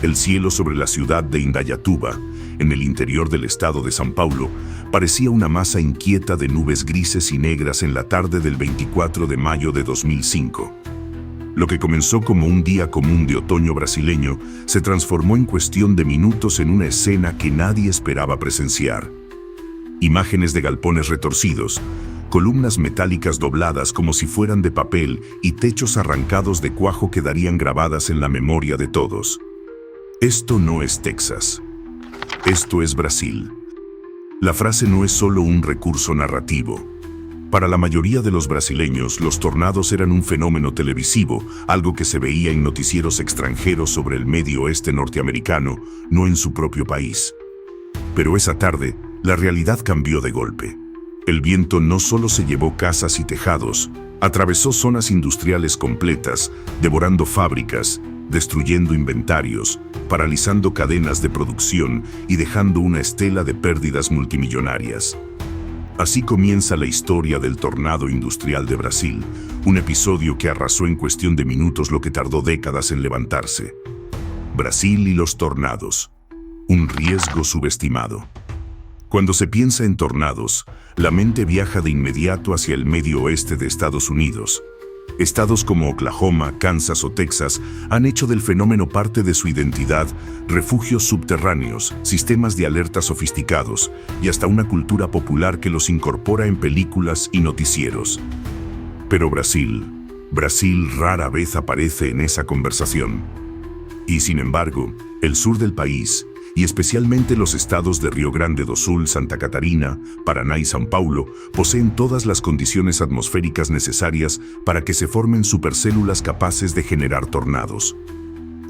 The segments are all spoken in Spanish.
El cielo sobre la ciudad de Indaiatuba, en el interior del estado de São Paulo, parecía una masa inquieta de nubes grises y negras en la tarde del 24 de mayo de 2005. Lo que comenzó como un día común de otoño brasileño se transformó en cuestión de minutos en una escena que nadie esperaba presenciar. Imágenes de galpones retorcidos, columnas metálicas dobladas como si fueran de papel y techos arrancados de cuajo quedarían grabadas en la memoria de todos. Esto no es Texas. Esto es Brasil. La frase no es solo un recurso narrativo. Para la mayoría de los brasileños, los tornados eran un fenómeno televisivo, algo que se veía en noticieros extranjeros sobre el medio oeste norteamericano, no en su propio país. Pero esa tarde, la realidad cambió de golpe. El viento no solo se llevó casas y tejados, atravesó zonas industriales completas, devorando fábricas, destruyendo inventarios, paralizando cadenas de producción y dejando una estela de pérdidas multimillonarias. Así comienza la historia del tornado industrial de Brasil, un episodio que arrasó en cuestión de minutos lo que tardó décadas en levantarse. Brasil y los tornados. Un riesgo subestimado. Cuando se piensa en tornados, la mente viaja de inmediato hacia el medio oeste de Estados Unidos. Estados como Oklahoma, Kansas o Texas han hecho del fenómeno parte de su identidad, refugios subterráneos, sistemas de alerta sofisticados y hasta una cultura popular que los incorpora en películas y noticieros. Pero Brasil rara vez aparece en esa conversación. Y sin embargo, el sur del país, y especialmente los estados de Río Grande do Sul, Santa Catarina, Paraná y São Paulo, poseen todas las condiciones atmosféricas necesarias para que se formen supercélulas capaces de generar tornados.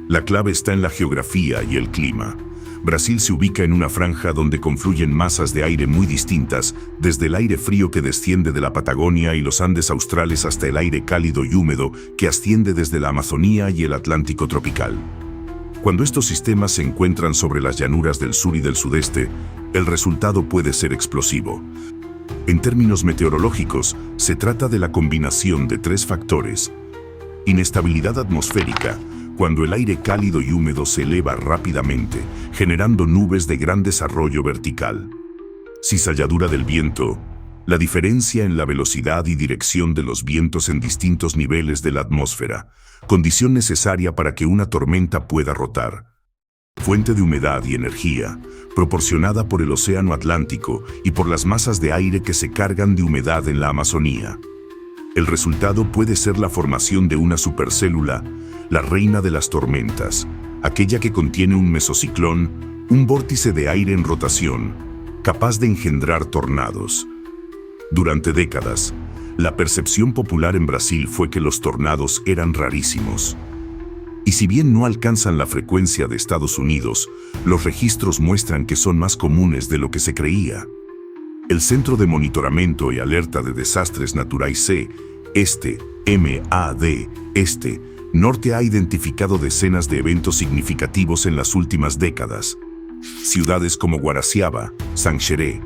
La clave está en la geografía y el clima. Brasil se ubica en una franja donde confluyen masas de aire muy distintas, desde el aire frío que desciende de la Patagonia y los Andes australes hasta el aire cálido y húmedo que asciende desde la Amazonía y el Atlántico tropical. Cuando estos sistemas se encuentran sobre las llanuras del sur y del sudeste, el resultado puede ser explosivo. En términos meteorológicos, se trata de la combinación de tres factores. Inestabilidad atmosférica, cuando el aire cálido y húmedo se eleva rápidamente, generando nubes de gran desarrollo vertical. Cizalladura del viento, la diferencia en la velocidad y dirección de los vientos en distintos niveles de la atmósfera, condición necesaria para que una tormenta pueda rotar. Fuente de humedad y energía, proporcionada por el Océano Atlántico y por las masas de aire que se cargan de humedad en la Amazonía. El resultado puede ser la formación de una supercélula, la reina de las tormentas, aquella que contiene un mesociclón, un vórtice de aire en rotación, capaz de engendrar tornados. Durante décadas, la percepción popular en Brasil fue que los tornados eran rarísimos. Y si bien no alcanzan la frecuencia de Estados Unidos, los registros muestran que son más comunes de lo que se creía. El Centro de Monitoramiento y Alerta de Desastres Naturais Norte ha identificado decenas de eventos significativos en las últimas décadas. Ciudades como Guaraciaba, Xanxerê,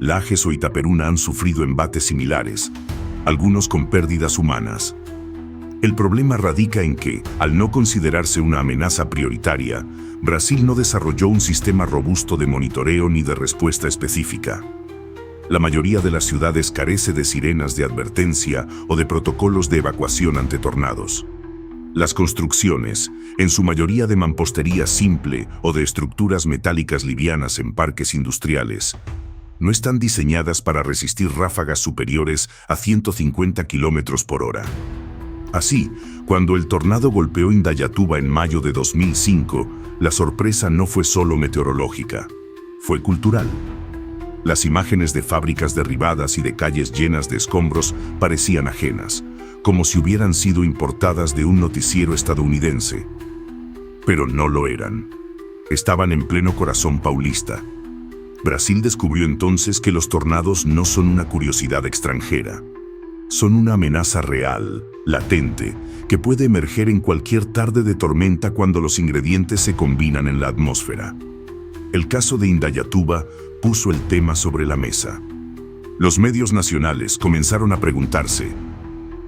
Lages o Itaperuna han sufrido embates similares, algunos con pérdidas humanas. El problema radica en que, al no considerarse una amenaza prioritaria, Brasil no desarrolló un sistema robusto de monitoreo ni de respuesta específica. La mayoría de las ciudades carece de sirenas de advertencia o de protocolos de evacuación ante tornados. Las construcciones, en su mayoría de mampostería simple o de estructuras metálicas livianas en parques industriales, no están diseñadas para resistir ráfagas superiores a 150 km/h. Así, cuando el tornado golpeó Indaiatuba en mayo de 2005, la sorpresa no fue solo meteorológica, fue cultural. Las imágenes de fábricas derribadas y de calles llenas de escombros parecían ajenas, como si hubieran sido importadas de un noticiero estadounidense. Pero no lo eran. Estaban en pleno corazón paulista. Brasil descubrió entonces que los tornados no son una curiosidad extranjera. Son una amenaza real, latente, que puede emerger en cualquier tarde de tormenta cuando los ingredientes se combinan en la atmósfera. El caso de Indaiatuba puso el tema sobre la mesa. Los medios nacionales comenzaron a preguntarse,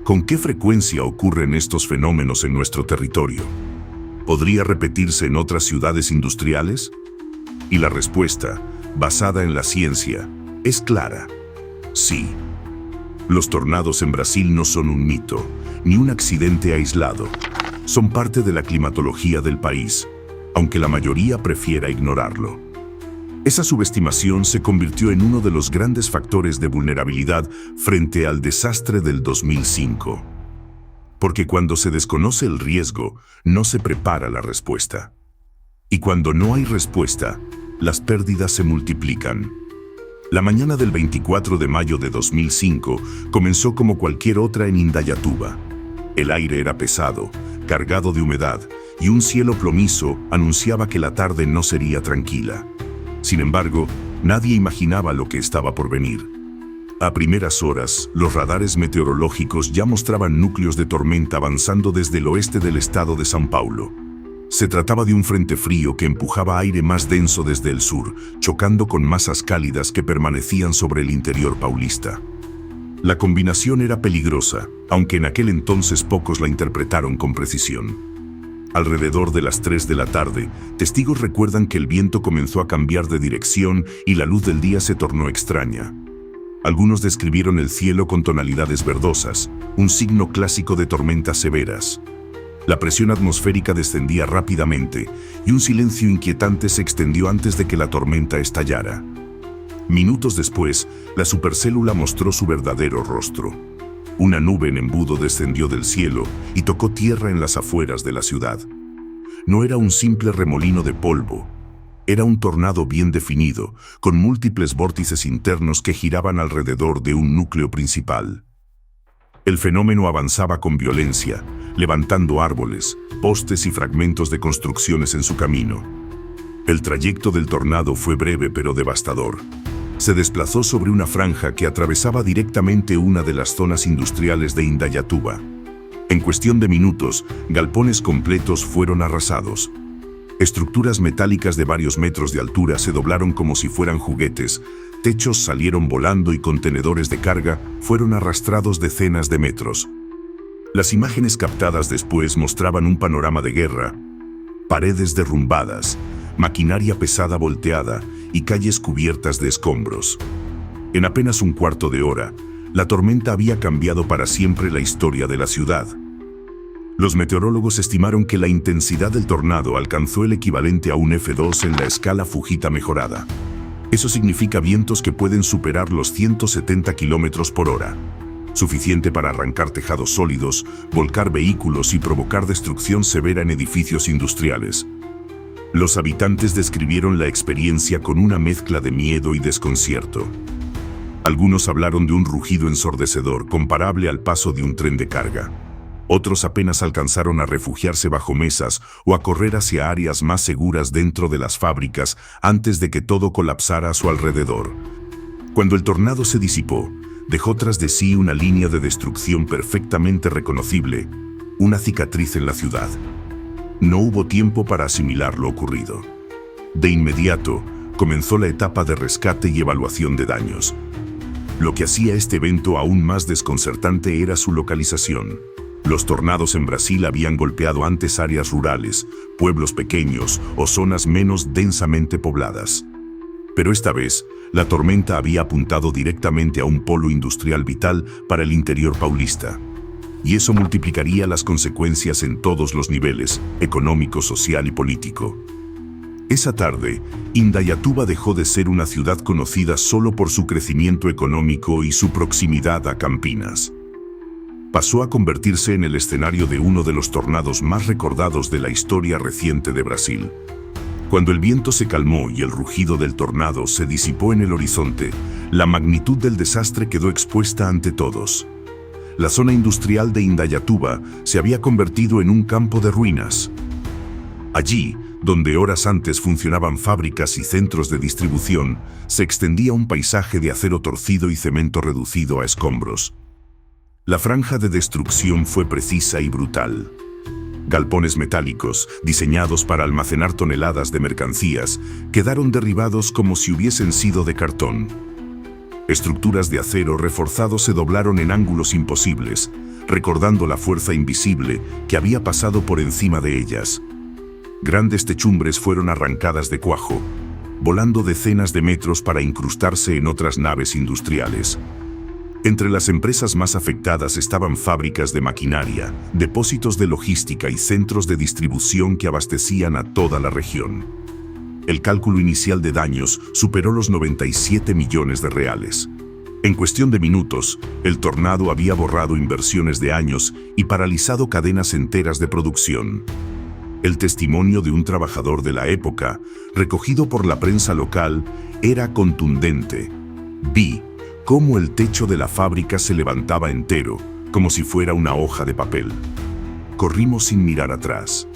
¿con qué frecuencia ocurren estos fenómenos en nuestro territorio? ¿Podría repetirse en otras ciudades industriales? Y la respuesta, basada en la ciencia, es clara. Sí. Los tornados en Brasil no son un mito, ni un accidente aislado. Son parte de la climatología del país, aunque la mayoría prefiera ignorarlo. Esa subestimación se convirtió en uno de los grandes factores de vulnerabilidad frente al desastre del 2005. Porque cuando se desconoce el riesgo, no se prepara la respuesta. Y cuando no hay respuesta, las pérdidas se multiplican. La mañana del 24 de mayo de 2005 comenzó como cualquier otra en Indaiatuba. El aire era pesado, cargado de humedad, y un cielo plomizo anunciaba que la tarde no sería tranquila. Sin embargo, nadie imaginaba lo que estaba por venir. A primeras horas, los radares meteorológicos ya mostraban núcleos de tormenta avanzando desde el oeste del estado de São Paulo. Se trataba de un frente frío que empujaba aire más denso desde el sur, chocando con masas cálidas que permanecían sobre el interior paulista. La combinación era peligrosa, aunque en aquel entonces pocos la interpretaron con precisión. Alrededor de las 3 de la tarde, testigos recuerdan que el viento comenzó a cambiar de dirección y la luz del día se tornó extraña. Algunos describieron el cielo con tonalidades verdosas, un signo clásico de tormentas severas. La presión atmosférica descendía rápidamente y un silencio inquietante se extendió antes de que la tormenta estallara. Minutos después, la supercélula mostró su verdadero rostro. Una nube en embudo descendió del cielo y tocó tierra en las afueras de la ciudad. No era un simple remolino de polvo. Era un tornado bien definido, con múltiples vórtices internos que giraban alrededor de un núcleo principal. El fenómeno avanzaba con violencia, levantando árboles, postes y fragmentos de construcciones en su camino. El trayecto del tornado fue breve pero devastador. Se desplazó sobre una franja que atravesaba directamente una de las zonas industriales de Indaiatuba. En cuestión de minutos, galpones completos fueron arrasados. Estructuras metálicas de varios metros de altura se doblaron como si fueran juguetes, techos salieron volando y contenedores de carga fueron arrastrados decenas de metros. Las imágenes captadas después mostraban un panorama de guerra: paredes derrumbadas, maquinaria pesada volteada y calles cubiertas de escombros. En apenas un cuarto de hora, la tormenta había cambiado para siempre la historia de la ciudad. Los meteorólogos estimaron que la intensidad del tornado alcanzó el equivalente a un F2 en la escala Fujita mejorada. Eso significa vientos que pueden superar los 170 km por hora. Suficiente para arrancar tejados sólidos, volcar vehículos y provocar destrucción severa en edificios industriales. Los habitantes describieron la experiencia con una mezcla de miedo y desconcierto. Algunos hablaron de un rugido ensordecedor comparable al paso de un tren de carga. Otros apenas alcanzaron a refugiarse bajo mesas o a correr hacia áreas más seguras dentro de las fábricas antes de que todo colapsara a su alrededor. Cuando el tornado se disipó, dejó tras de sí una línea de destrucción perfectamente reconocible, una cicatriz en la ciudad. No hubo tiempo para asimilar lo ocurrido. De inmediato, comenzó la etapa de rescate y evaluación de daños. Lo que hacía este evento aún más desconcertante era su localización. Los tornados en Brasil habían golpeado antes áreas rurales, pueblos pequeños o zonas menos densamente pobladas. Pero esta vez, la tormenta había apuntado directamente a un polo industrial vital para el interior paulista. Y eso multiplicaría las consecuencias en todos los niveles, económico, social y político. Esa tarde, Indaiatuba dejó de ser una ciudad conocida solo por su crecimiento económico y su proximidad a Campinas. Pasó a convertirse en el escenario de uno de los tornados más recordados de la historia reciente de Brasil. Cuando el viento se calmó y el rugido del tornado se disipó en el horizonte, la magnitud del desastre quedó expuesta ante todos. La zona industrial de Indaiatuba se había convertido en un campo de ruinas. Allí, donde horas antes funcionaban fábricas y centros de distribución, se extendía un paisaje de acero torcido y cemento reducido a escombros. La franja de destrucción fue precisa y brutal. Galpones metálicos, diseñados para almacenar toneladas de mercancías, quedaron derribados como si hubiesen sido de cartón. Estructuras de acero reforzado se doblaron en ángulos imposibles, recordando la fuerza invisible que había pasado por encima de ellas. Grandes techumbres fueron arrancadas de cuajo, volando decenas de metros para incrustarse en otras naves industriales. Entre las empresas más afectadas estaban fábricas de maquinaria, depósitos de logística y centros de distribución que abastecían a toda la región. El cálculo inicial de daños superó los 97 millones de reales. En cuestión de minutos, el tornado había borrado inversiones de años y paralizado cadenas enteras de producción. El testimonio de un trabajador de la época, recogido por la prensa local, era contundente. Vi cómo el techo de la fábrica se levantaba entero, como si fuera una hoja de papel. Corrimos sin mirar atrás.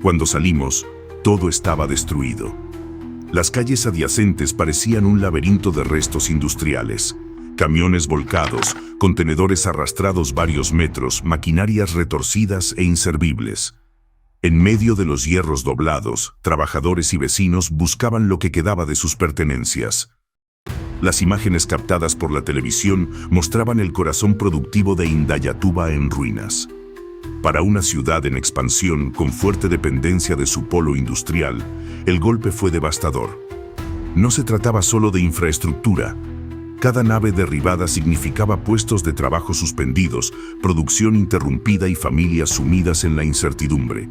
Cuando salimos, todo estaba destruido. Las calles adyacentes parecían un laberinto de restos industriales. Camiones volcados, contenedores arrastrados varios metros, maquinarias retorcidas e inservibles. En medio de los hierros doblados, trabajadores y vecinos buscaban lo que quedaba de sus pertenencias. Las imágenes captadas por la televisión mostraban el corazón productivo de Indayatuba en ruinas. Para una ciudad en expansión con fuerte dependencia de su polo industrial, el golpe fue devastador. No se trataba solo de infraestructura. Cada nave derribada significaba puestos de trabajo suspendidos, producción interrumpida y familias sumidas en la incertidumbre.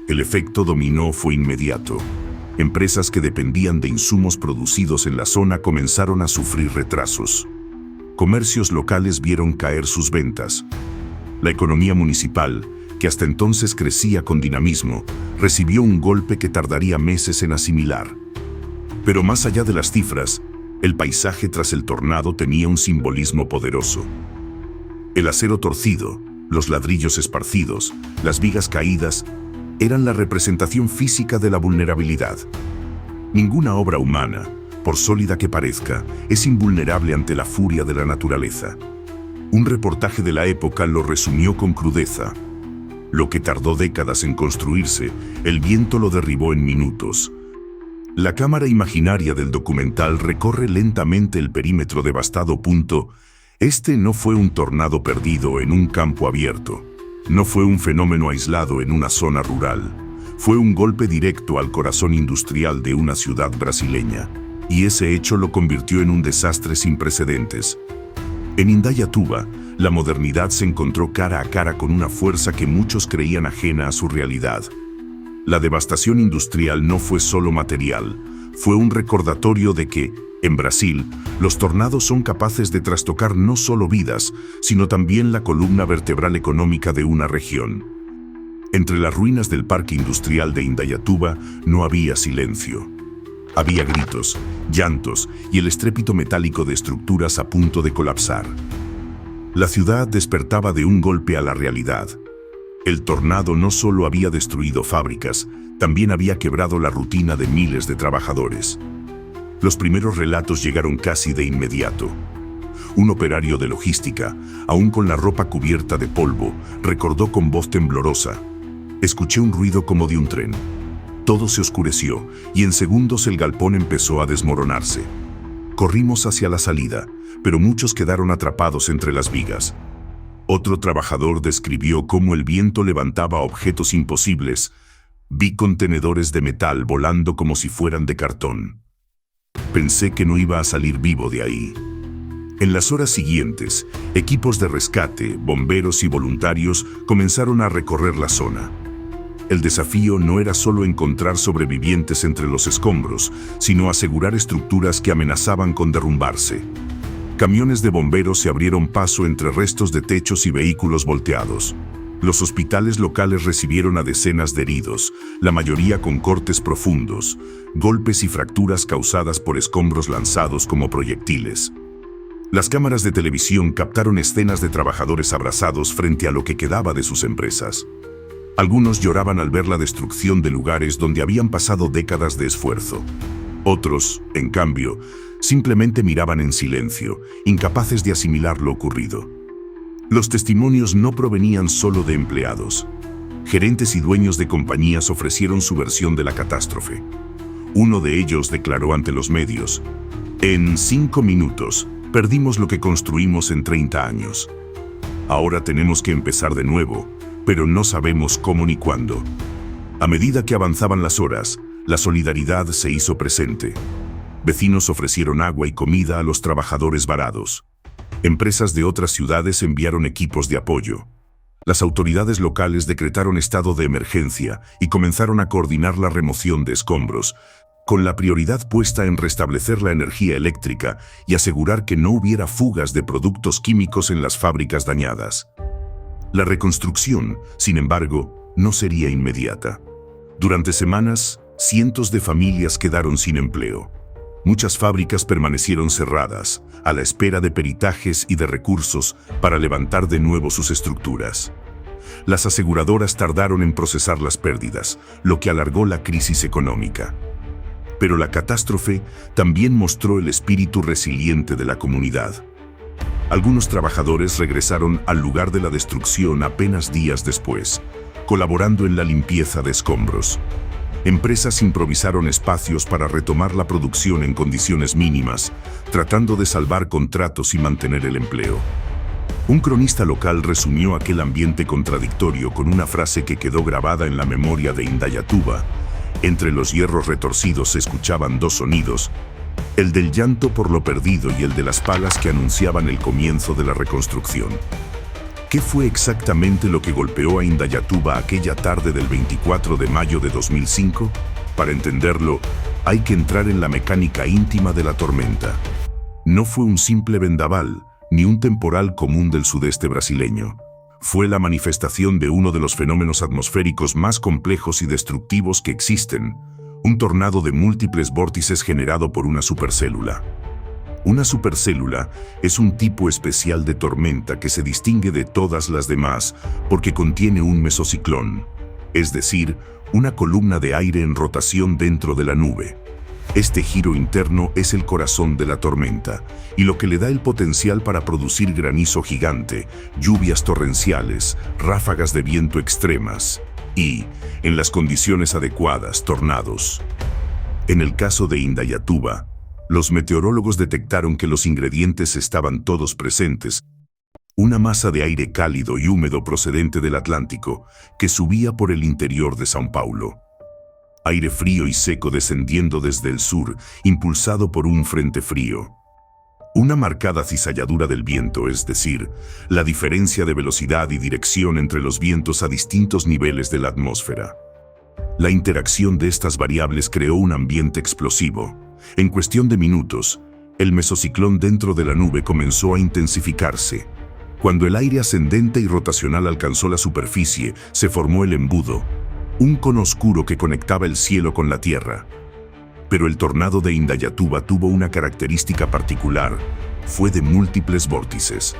El efecto dominó fue inmediato. Empresas que dependían de insumos producidos en la zona comenzaron a sufrir retrasos. Comercios locales vieron caer sus ventas. La economía municipal, que hasta entonces crecía con dinamismo, recibió un golpe que tardaría meses en asimilar. Pero más allá de las cifras, el paisaje tras el tornado tenía un simbolismo poderoso. El acero torcido, los ladrillos esparcidos, las vigas caídas, eran la representación física de la vulnerabilidad. Ninguna obra humana, por sólida que parezca, es invulnerable ante la furia de la naturaleza. Un reportaje de la época lo resumió con crudeza. Lo que tardó décadas en construirse, el viento lo derribó en minutos. La cámara imaginaria del documental recorre lentamente el perímetro devastado. Este no fue un tornado perdido en un campo abierto. No fue un fenómeno aislado en una zona rural. Fue un golpe directo al corazón industrial de una ciudad brasileña. Y ese hecho lo convirtió en un desastre sin precedentes. En Indayatuba, la modernidad se encontró cara a cara con una fuerza que muchos creían ajena a su realidad. La devastación industrial no fue solo material, fue un recordatorio de que, en Brasil, los tornados son capaces de trastocar no solo vidas, sino también la columna vertebral económica de una región. Entre las ruinas del parque industrial de Indayatuba no había silencio. Había gritos, llantos y el estrépito metálico de estructuras a punto de colapsar. La ciudad despertaba de un golpe a la realidad. El tornado no solo había destruido fábricas, también había quebrado la rutina de miles de trabajadores. Los primeros relatos llegaron casi de inmediato. Un operario de logística, aún con la ropa cubierta de polvo, recordó con voz temblorosa: «Escuché un ruido como de un tren». Todo se oscureció y en segundos el galpón empezó a desmoronarse. Corrimos hacia la salida, pero muchos quedaron atrapados entre las vigas. Otro trabajador describió cómo el viento levantaba objetos imposibles. Vi contenedores de metal volando como si fueran de cartón. Pensé que no iba a salir vivo de ahí. En las horas siguientes, equipos de rescate, bomberos y voluntarios comenzaron a recorrer la zona. El desafío no era solo encontrar sobrevivientes entre los escombros, sino asegurar estructuras que amenazaban con derrumbarse. Camiones de bomberos se abrieron paso entre restos de techos y vehículos volteados. Los hospitales locales recibieron a decenas de heridos, la mayoría con cortes profundos, golpes y fracturas causadas por escombros lanzados como proyectiles. Las cámaras de televisión captaron escenas de trabajadores abrazados frente a lo que quedaba de sus empresas. Algunos lloraban al ver la destrucción de lugares donde habían pasado décadas de esfuerzo. Otros, en cambio, simplemente miraban en silencio, incapaces de asimilar lo ocurrido. Los testimonios no provenían solo de empleados. Gerentes y dueños de compañías ofrecieron su versión de la catástrofe. Uno de ellos declaró ante los medios: «En 5 minutos, perdimos lo que construimos en 30 años. Ahora tenemos que empezar de nuevo, pero no sabemos cómo ni cuándo». A medida que avanzaban las horas, la solidaridad se hizo presente. Vecinos ofrecieron agua y comida a los trabajadores varados. Empresas de otras ciudades enviaron equipos de apoyo. Las autoridades locales decretaron estado de emergencia y comenzaron a coordinar la remoción de escombros, con la prioridad puesta en restablecer la energía eléctrica y asegurar que no hubiera fugas de productos químicos en las fábricas dañadas. La reconstrucción, sin embargo, no sería inmediata. Durante semanas, cientos de familias quedaron sin empleo. Muchas fábricas permanecieron cerradas, a la espera de peritajes y de recursos para levantar de nuevo sus estructuras. Las aseguradoras tardaron en procesar las pérdidas, lo que alargó la crisis económica. Pero la catástrofe también mostró el espíritu resiliente de la comunidad. Algunos trabajadores regresaron al lugar de la destrucción apenas días después, colaborando en la limpieza de escombros. Empresas improvisaron espacios para retomar la producción en condiciones mínimas, tratando de salvar contratos y mantener el empleo. Un cronista local resumió aquel ambiente contradictorio con una frase que quedó grabada en la memoria de Indayatuba. Entre los hierros retorcidos se escuchaban dos sonidos, el del llanto por lo perdido y el de las palas que anunciaban el comienzo de la reconstrucción. ¿Qué fue exactamente lo que golpeó a Indayatuba aquella tarde del 24 de mayo de 2005? Para entenderlo, hay que entrar en la mecánica íntima de la tormenta. No fue un simple vendaval, ni un temporal común del sudeste brasileño. Fue la manifestación de uno de los fenómenos atmosféricos más complejos y destructivos que existen, un tornado de múltiples vórtices generado por una supercélula. Una supercélula es un tipo especial de tormenta que se distingue de todas las demás porque contiene un mesociclón, es decir, una columna de aire en rotación dentro de la nube. Este giro interno es el corazón de la tormenta y lo que le da el potencial para producir granizo gigante, lluvias torrenciales, ráfagas de viento extremas y, en las condiciones adecuadas, tornados. En el caso de Indayatuba, los meteorólogos detectaron que los ingredientes estaban todos presentes. Una masa de aire cálido y húmedo procedente del Atlántico que subía por el interior de São Paulo. Aire frío y seco descendiendo desde el sur, impulsado por un frente frío. Una marcada cizalladura del viento, es decir, la diferencia de velocidad y dirección entre los vientos a distintos niveles de la atmósfera. La interacción de estas variables creó un ambiente explosivo. En cuestión de minutos, el mesociclón dentro de la nube comenzó a intensificarse. Cuando el aire ascendente y rotacional alcanzó la superficie, se formó el embudo, un cono oscuro que conectaba el cielo con la tierra. Pero el tornado de Indayatuba tuvo una característica particular: fue de múltiples vórtices.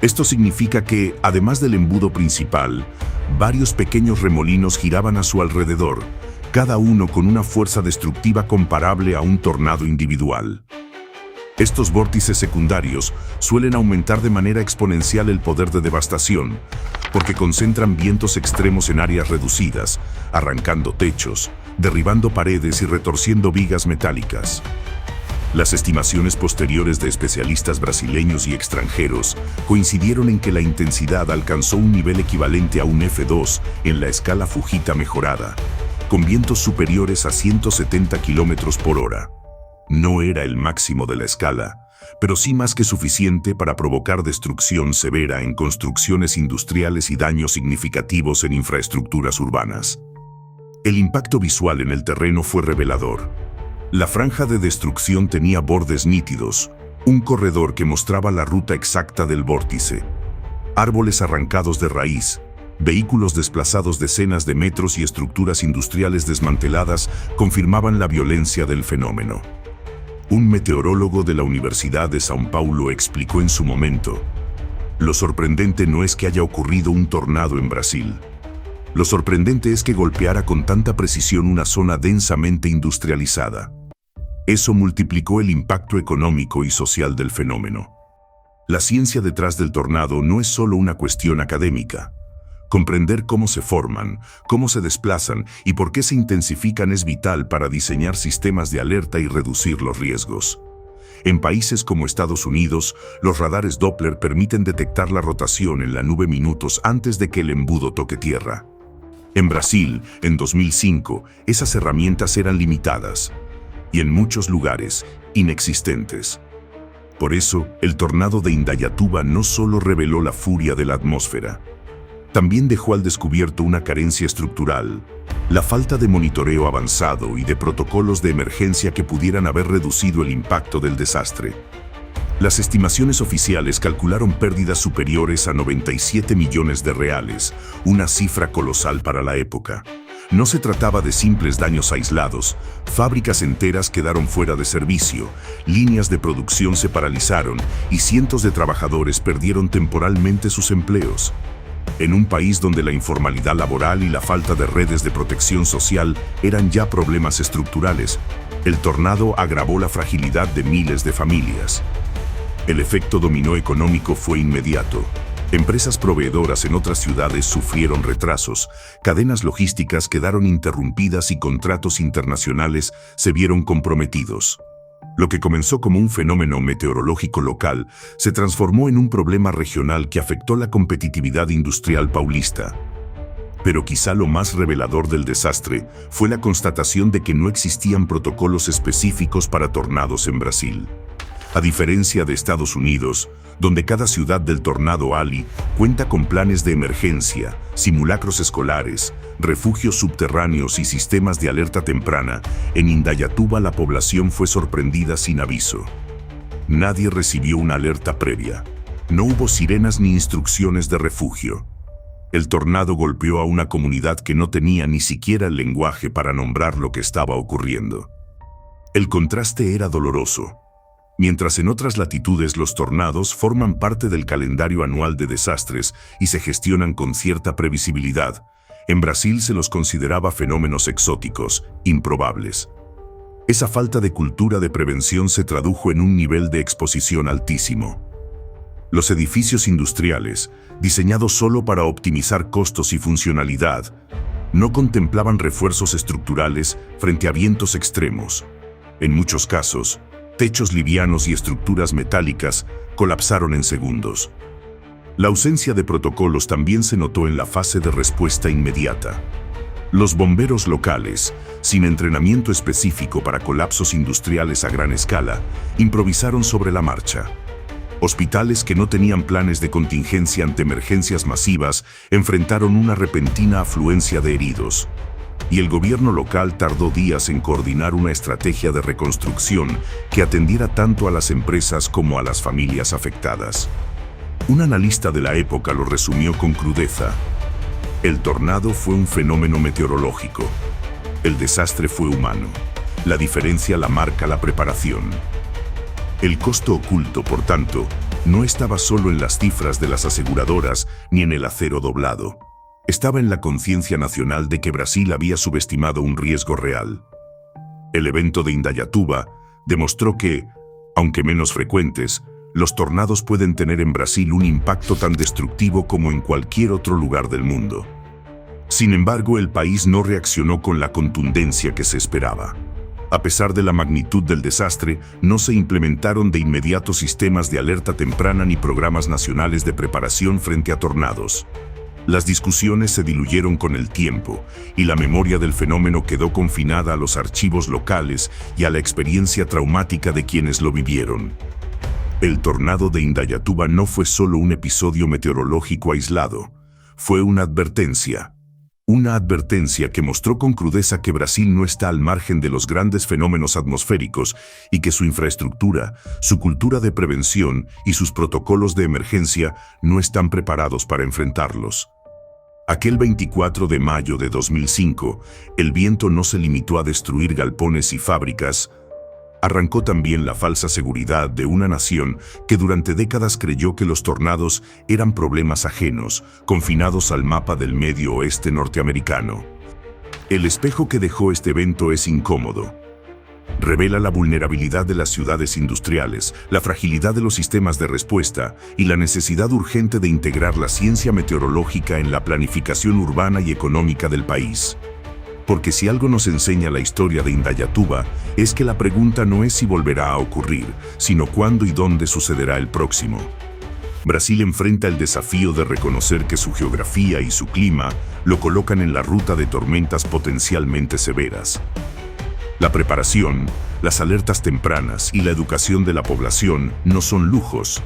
Esto significa que, además del embudo principal, varios pequeños remolinos giraban a su alrededor, cada uno con una fuerza destructiva comparable a un tornado individual. Estos vórtices secundarios suelen aumentar de manera exponencial el poder de devastación, porque concentran vientos extremos en áreas reducidas, arrancando techos, derribando paredes y retorciendo vigas metálicas. Las estimaciones posteriores de especialistas brasileños y extranjeros coincidieron en que la intensidad alcanzó un nivel equivalente a un F2 en la escala Fujita mejorada, con vientos superiores a 170 km por hora. No era el máximo de la escala, pero sí más que suficiente para provocar destrucción severa en construcciones industriales y daños significativos en infraestructuras urbanas. El impacto visual en el terreno fue revelador. La franja de destrucción tenía bordes nítidos, un corredor que mostraba la ruta exacta del vórtice, árboles arrancados de raíz, vehículos desplazados decenas de metros y estructuras industriales desmanteladas confirmaban la violencia del fenómeno. Un meteorólogo de la Universidad de São Paulo explicó en su momento: lo sorprendente no es que haya ocurrido un tornado en Brasil. Lo sorprendente es que golpeara con tanta precisión una zona densamente industrializada. Eso multiplicó el impacto económico y social del fenómeno. La ciencia detrás del tornado no es solo una cuestión académica. Comprender cómo se forman, cómo se desplazan y por qué se intensifican es vital para diseñar sistemas de alerta y reducir los riesgos. En países como Estados Unidos, los radares Doppler permiten detectar la rotación en la nube minutos antes de que el embudo toque tierra. En Brasil, en 2005, esas herramientas eran limitadas y en muchos lugares, inexistentes. Por eso, el tornado de Indaiatuba no solo reveló la furia de la atmósfera, también dejó al descubierto una carencia estructural, la falta de monitoreo avanzado y de protocolos de emergencia que pudieran haber reducido el impacto del desastre. Las estimaciones oficiales calcularon pérdidas superiores a 97 millones de reales, una cifra colosal para la época. No se trataba de simples daños aislados, fábricas enteras quedaron fuera de servicio, líneas de producción se paralizaron y cientos de trabajadores perdieron temporalmente sus empleos. En un país donde la informalidad laboral y la falta de redes de protección social eran ya problemas estructurales, el tornado agravó la fragilidad de miles de familias. El efecto dominó económico fue inmediato. Empresas proveedoras en otras ciudades sufrieron retrasos, cadenas logísticas quedaron interrumpidas y contratos internacionales se vieron comprometidos. Lo que comenzó como un fenómeno meteorológico local se transformó en un problema regional que afectó la competitividad industrial paulista. Pero quizá lo más revelador del desastre fue la constatación de que no existían protocolos específicos para tornados en Brasil. A diferencia de Estados Unidos, donde cada ciudad del tornado Ali cuenta con planes de emergencia, simulacros escolares, refugios subterráneos y sistemas de alerta temprana, en Indaiatuba la población fue sorprendida sin aviso. Nadie recibió una alerta previa. No hubo sirenas ni instrucciones de refugio. El tornado golpeó a una comunidad que no tenía ni siquiera el lenguaje para nombrar lo que estaba ocurriendo. El contraste era doloroso. Mientras en otras latitudes los tornados forman parte del calendario anual de desastres y se gestionan con cierta previsibilidad, en Brasil se los consideraba fenómenos exóticos, improbables. Esa falta de cultura de prevención se tradujo en un nivel de exposición altísimo. Los edificios industriales, diseñados solo para optimizar costos y funcionalidad, no contemplaban refuerzos estructurales frente a vientos extremos. En muchos casos, techos livianos y estructuras metálicas colapsaron en segundos. La ausencia de protocolos también se notó en la fase de respuesta inmediata. Los bomberos locales, sin entrenamiento específico para colapsos industriales a gran escala, improvisaron sobre la marcha. Hospitales que no tenían planes de contingencia ante emergencias masivas enfrentaron una repentina afluencia de heridos. Y el gobierno local tardó días en coordinar una estrategia de reconstrucción que atendiera tanto a las empresas como a las familias afectadas. Un analista de la época lo resumió con crudeza. El tornado fue un fenómeno meteorológico. El desastre fue humano. La diferencia la marca la preparación. El costo oculto, por tanto, no estaba solo en las cifras de las aseguradoras ni en el acero doblado. Estaba en la conciencia nacional de que Brasil había subestimado un riesgo real. El evento de Indaiatuba demostró que, aunque menos frecuentes, los tornados pueden tener en Brasil un impacto tan destructivo como en cualquier otro lugar del mundo. Sin embargo, el país no reaccionó con la contundencia que se esperaba. A pesar de la magnitud del desastre, no se implementaron de inmediato sistemas de alerta temprana ni programas nacionales de preparación frente a tornados. Las discusiones se diluyeron con el tiempo, y la memoria del fenómeno quedó confinada a los archivos locales y a la experiencia traumática de quienes lo vivieron. El tornado de Indaiatuba no fue solo un episodio meteorológico aislado, fue una advertencia. Una advertencia que mostró con crudeza que Brasil no está al margen de los grandes fenómenos atmosféricos y que su infraestructura, su cultura de prevención y sus protocolos de emergencia no están preparados para enfrentarlos. Aquel 24 de mayo de 2005, el viento no se limitó a destruir galpones y fábricas, arrancó también la falsa seguridad de una nación que durante décadas creyó que los tornados eran problemas ajenos, confinados al mapa del Medio Oeste norteamericano. El espejo que dejó este evento es incómodo. Revela la vulnerabilidad de las ciudades industriales, la fragilidad de los sistemas de respuesta y la necesidad urgente de integrar la ciencia meteorológica en la planificación urbana y económica del país. Porque si algo nos enseña la historia de Indaiatuba, es que la pregunta no es si volverá a ocurrir, sino cuándo y dónde sucederá el próximo. Brasil enfrenta el desafío de reconocer que su geografía y su clima lo colocan en la ruta de tormentas potencialmente severas. La preparación, las alertas tempranas y la educación de la población no son lujos.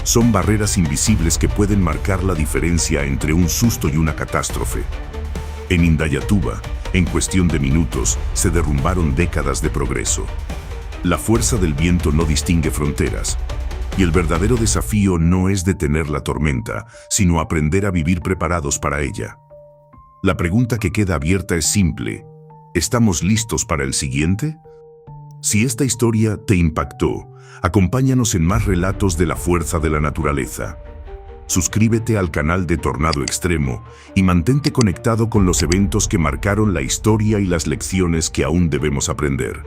Son barreras invisibles que pueden marcar la diferencia entre un susto y una catástrofe. En Indayatuba, en cuestión de minutos, se derrumbaron décadas de progreso. La fuerza del viento no distingue fronteras. Y el verdadero desafío no es detener la tormenta, sino aprender a vivir preparados para ella. La pregunta que queda abierta es simple: ¿estamos listos para el siguiente? Si esta historia te impactó, acompáñanos en más relatos de la fuerza de la naturaleza. Suscríbete al canal de Tornado Extremo y mantente conectado con los eventos que marcaron la historia y las lecciones que aún debemos aprender.